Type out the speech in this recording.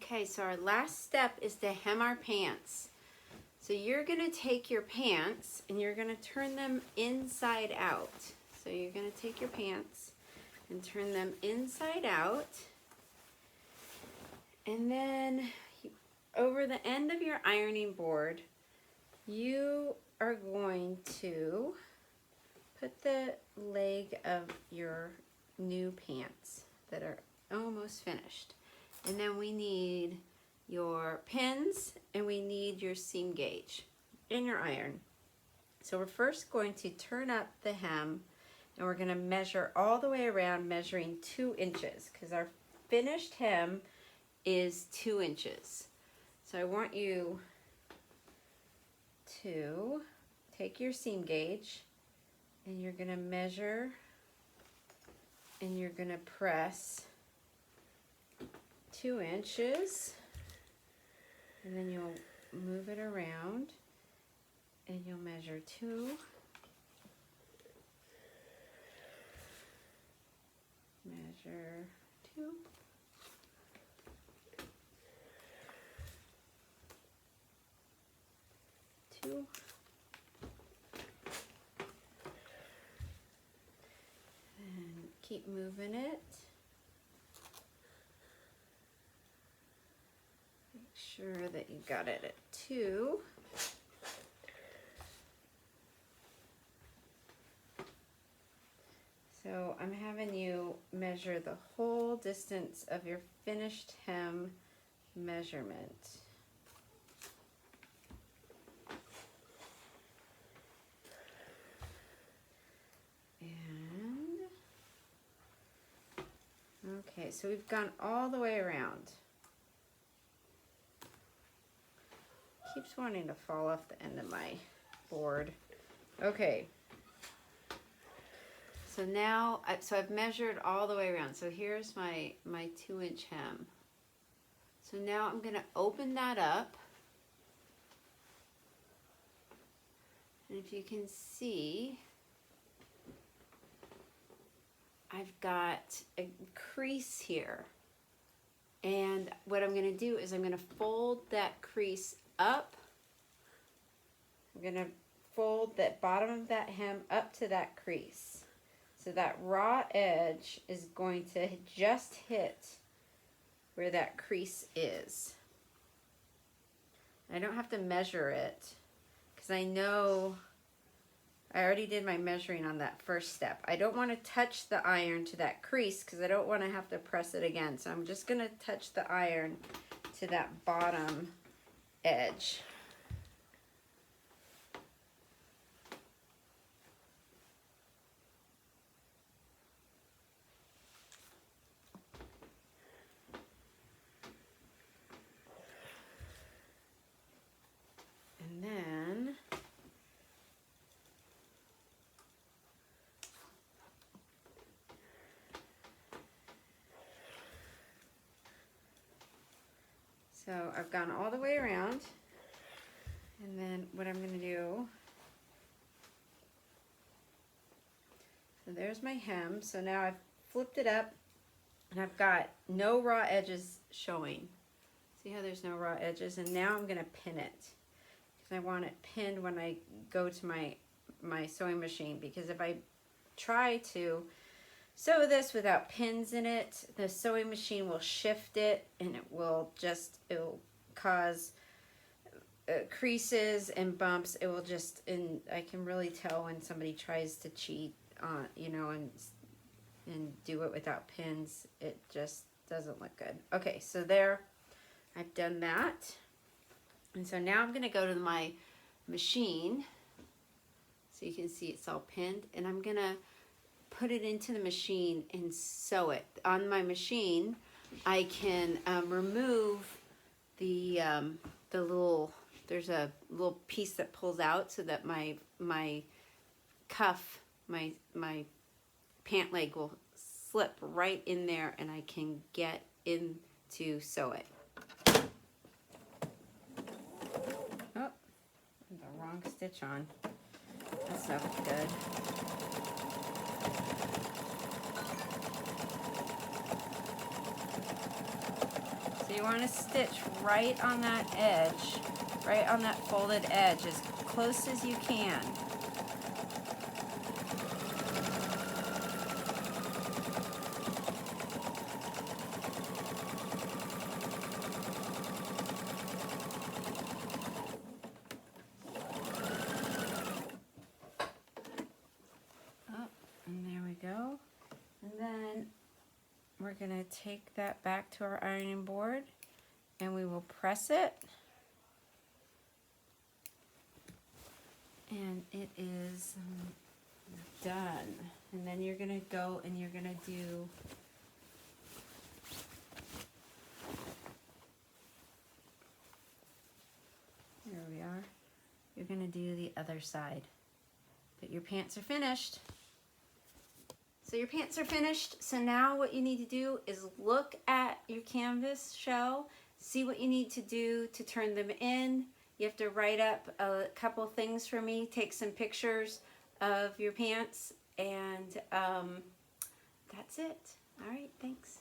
Okay, so our last step is to hem our pants. So you're going to take your pants and you're going to turn them inside out. So you're going to take your pants and turn them inside out. And then over the end of your ironing board, you are going to put the leg of your new pants that are almost finished. And then we need your pins and we need your seam gauge in your iron. So we're first going to turn up the hem and we're going to measure all the way around, measuring 2 inches because our finished hem is 2 inches. So I want you to take your seam gauge and you're going to measure and you're going to press 2 inches, and then you'll move it around and you'll measure 2, measure 2, and keep moving it. Sure that you got it at 2. So I'm having you measure the whole distance of your finished hem measurement. And okay, so we've gone all the way around. Keeps wanting to fall off the end of my board. Okay. So now, I've measured all the way around. So here's my 2-inch hem. So now I'm going to open that up. And if you can see, I've got a crease here. And what I'm going to do is I'm going to fold that crease up. I'm going to fold that bottom of that hem up to that crease. So that raw edge is going to just hit where that crease is. I don't have to measure it because I know I already did my measuring on that first step. I don't want to touch the iron to that crease because I don't want to have to press it again. So I'm just going to touch the iron to that bottom edge. And then so I've gone all the way around. And then what I'm going to do, so there's my hem. So now I've flipped it up and I've got no raw edges showing. See how there's no raw edges? And now I'm going to pin it because I want it pinned when I go to my sewing machine, because if I try to sew this without pins in it, the sewing machine will shift it and it will cause creases and bumps. It will just, and I can really tell when somebody tries to cheat on, you know, and do it without pins. It just doesn't look good. Okay, so there, I've done that. And so now I'm gonna go to my machine. So you can see it's all pinned, and I'm gonna put it into the machine and sew it. On my machine, I can remove the little, there's a little piece that pulls out so that my cuff, my pant leg will slip right in there and I can get in to sew it. Oh, the wrong stitch on. That's not good. See, you want to stitch right on that edge, right on that folded edge, as close as you can. Oh, and there we go. And then we're going to take that back to our ironing board and we will press it. And it is done. And then you're going to go and you're going to do there we are. You're going to do the other side. But your pants are finished. So your pants are finished. So now what you need to do is look at your canvas shell, see what you need to do to turn them in. You have to write up a couple things for me, take some pictures of your pants, and that's it. All right, thanks.